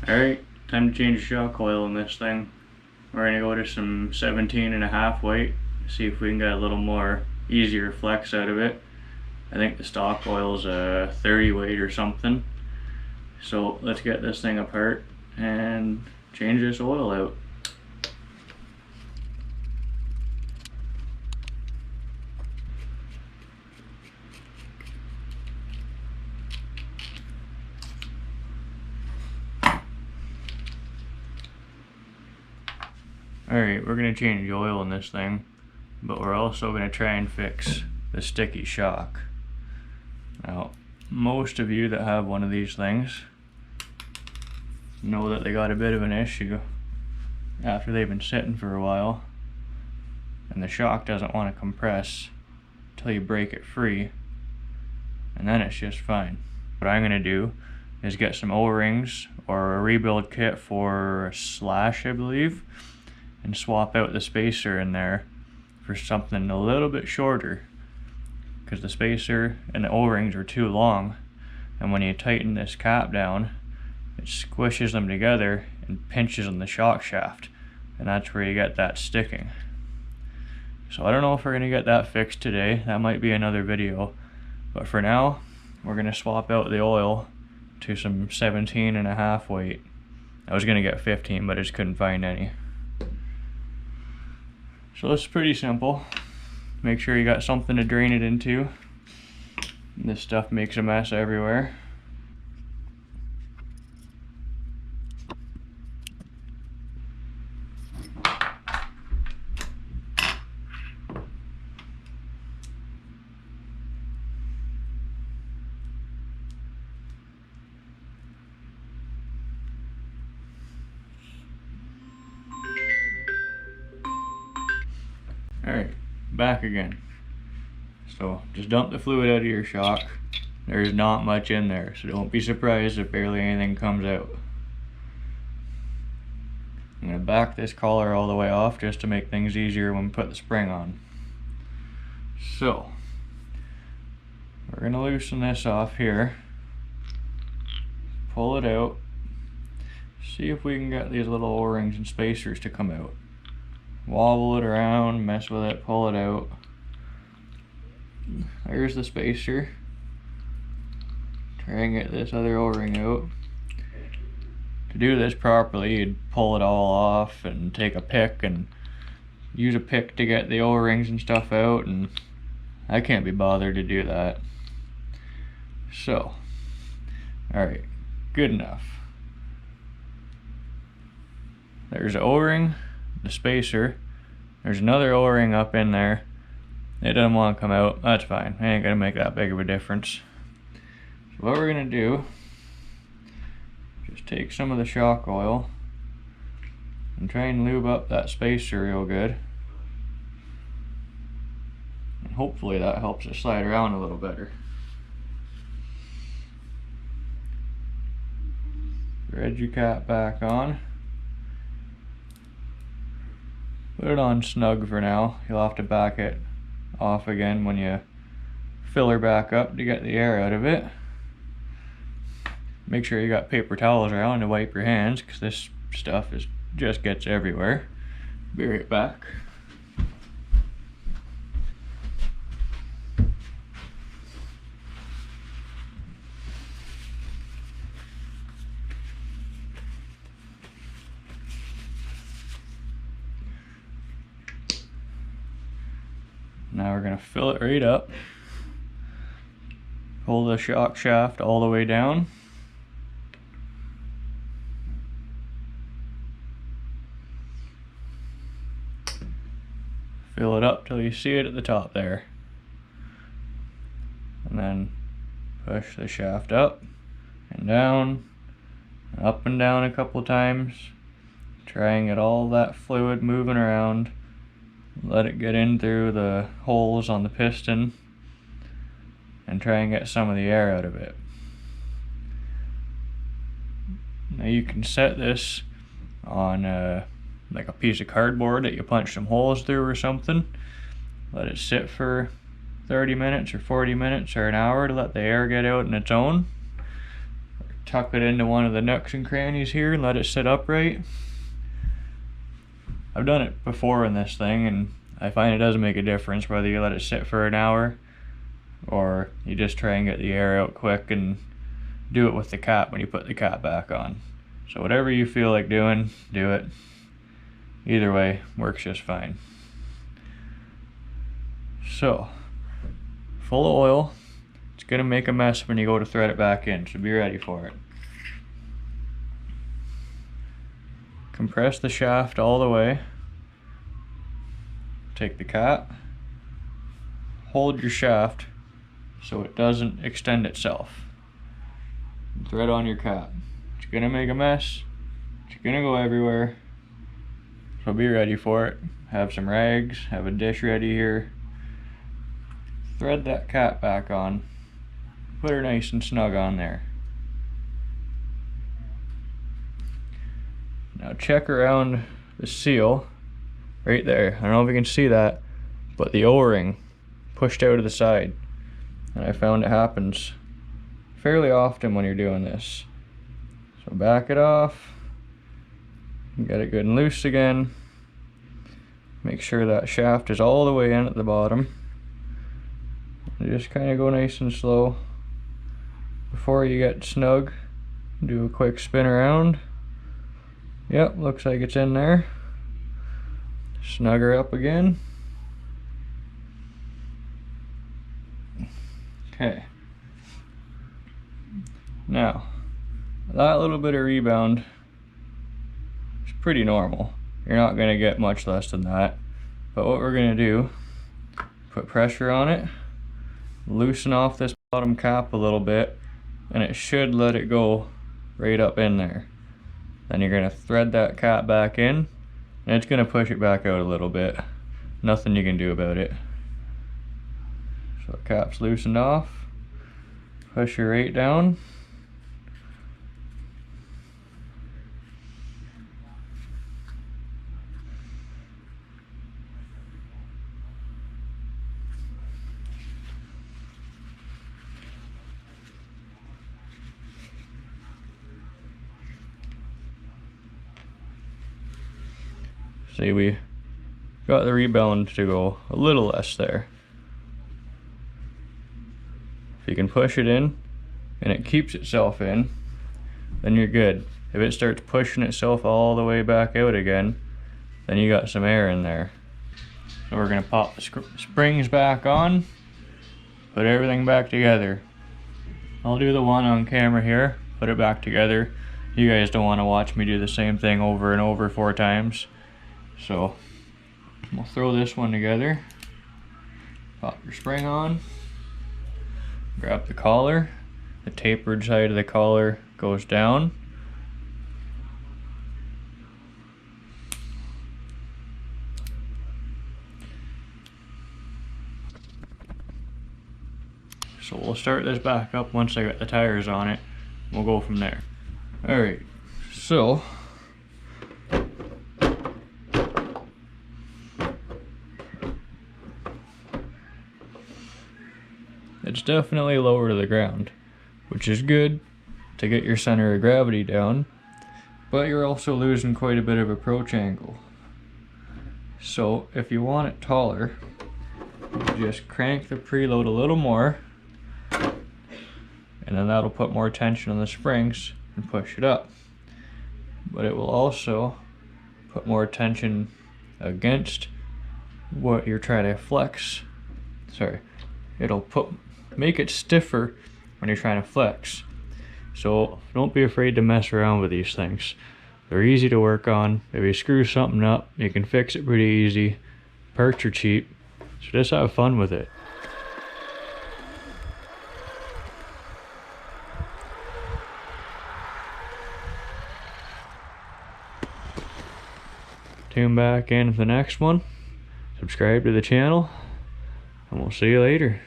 Alright, time to change the shock oil in this thing. We're gonna go to some 17.5 weight, see if we can get a little more easier flex out of it. I think the stock oil's a 30 weight or something. So let's get this thing apart and change this oil out. Alright, we're going to change the oil in this thing, but we're also going to try and fix the sticky shock. Now, most of you that have one of these things know that they got a bit of an issue after they've been sitting for a while, and the shock doesn't want to compress until you break it free, and then it's just fine. What I'm going to do is get some O-rings or a rebuild kit for a Slash, I believe, and swap out the spacer in there for something a little bit shorter, because the spacer and the O-rings are too long, and when you tighten this cap down it squishes them together and pinches on the shock shaft, and that's where you get that sticking. So I don't know if we're going to get that fixed today. That might be another video, but for now we're going to swap out the oil to some 17.5 weight. I was going to get 15, but I just couldn't find any. So it's pretty simple. Make sure you got something to drain it into. This stuff makes a mess everywhere. Alright, back again. So just dump the fluid out of your shock. There's not much in there, so don't be surprised if barely anything comes out. I'm going to back this collar all the way off just to make things easier when we put the spring on. So we're going to loosen this off here, pull it out, see if we can get these little O-rings and spacers to come out. Wobble it around, mess with it, pull it out. There's the spacer. Try and get this other O-ring out. To do this properly, you'd pull it all off and take a pick and use a pick to get the O-rings and stuff out, and I can't be bothered to do that. So, alright, good enough. There's the O-ring, the spacer. There's another O-ring up in there. It doesn't want to come out. That's fine. It ain't gonna make that big of a difference. So what we're gonna do, just take some of the shock oil and try and lube up that spacer real good. And hopefully that helps it slide around a little better. Thread your cap back on. Put it on snug for now. You'll have to back it off again when you fill her back up to get the air out of it. Make sure you got paper towels around to wipe your hands, because this stuff just gets everywhere. Be right back. Now we're going to fill it right up. Pull the shock shaft all the way down. Fill it up till you see it at the top there. And then push the shaft up and down a couple times. Try and get all that fluid moving around. Let it get in through the holes on the piston and try and get some of the air out of it. Now you can set this on like a piece of cardboard that you punch some holes through or something. Let it sit for 30 minutes or 40 minutes or an hour to let the air get out on its own. Or tuck it into one of the nooks and crannies here and let it sit upright. I've done it before in this thing, and I find it does make a difference whether you let it sit for an hour or you just try and get the air out quick and do it with the cap when you put the cap back on. So whatever you feel like doing, do it. Either way, works just fine. So, full of oil. It's gonna make a mess when you go to thread it back in, so be ready for it. Compress the shaft all the way. Take the cap, hold your shaft so it doesn't extend itself. Thread on your cap. It's gonna make a mess. It's gonna go everywhere. So be ready for it. Have some rags, have a dish ready here. Thread that cap back on. Put her nice and snug on there. Now check around the seal right there. I don't know if you can see that, but the O-ring pushed out of the side. And I found it happens fairly often when you're doing this. So back it off. Get it good and loose again. Make sure that shaft is all the way in at the bottom. And just kind of go nice and slow. Before you get snug, do a quick spin around. Yep, looks like it's in there. Snug her up again. Okay. Now, that little bit of rebound is pretty normal. You're not going to get much less than that. But what we're going to do, put pressure on it, loosen off this bottom cap a little bit, and it should let it go right up in there. Then you're going to thread that cap back in, and it's going to push it back out a little bit. Nothing you can do about it. So the cap's loosened off. Push her right down. See, we got the rebound to go a little less there. If you can push it in and it keeps itself in, then you're good. If it starts pushing itself all the way back out again, then you got some air in there. So we're gonna pop the springs back on, put everything back together. I'll do the one on camera here, put it back together. You guys don't want to watch me do the same thing over and over 4 times. So we'll throw this one together, pop your spring on, grab the collar, the tapered side of the collar goes down. So we'll start this back up once I get the tires on it. We'll go from there. Alright, so it's definitely lower to the ground, which is good to get your center of gravity down, but you're also losing quite a bit of approach angle. So if you want it taller, you just crank the preload a little more, and then that'll put more tension on the springs and push it up. But it will also put more tension against what you're trying to flex. Sorry, it'll make it stiffer when you're trying to flex. So don't be afraid to mess around with these things. They're easy to work on. If you screw something up, you can fix it pretty easy. Parts are cheap, so just have fun with it. Tune back in for the next one. Subscribe to the channel, and we'll see you later.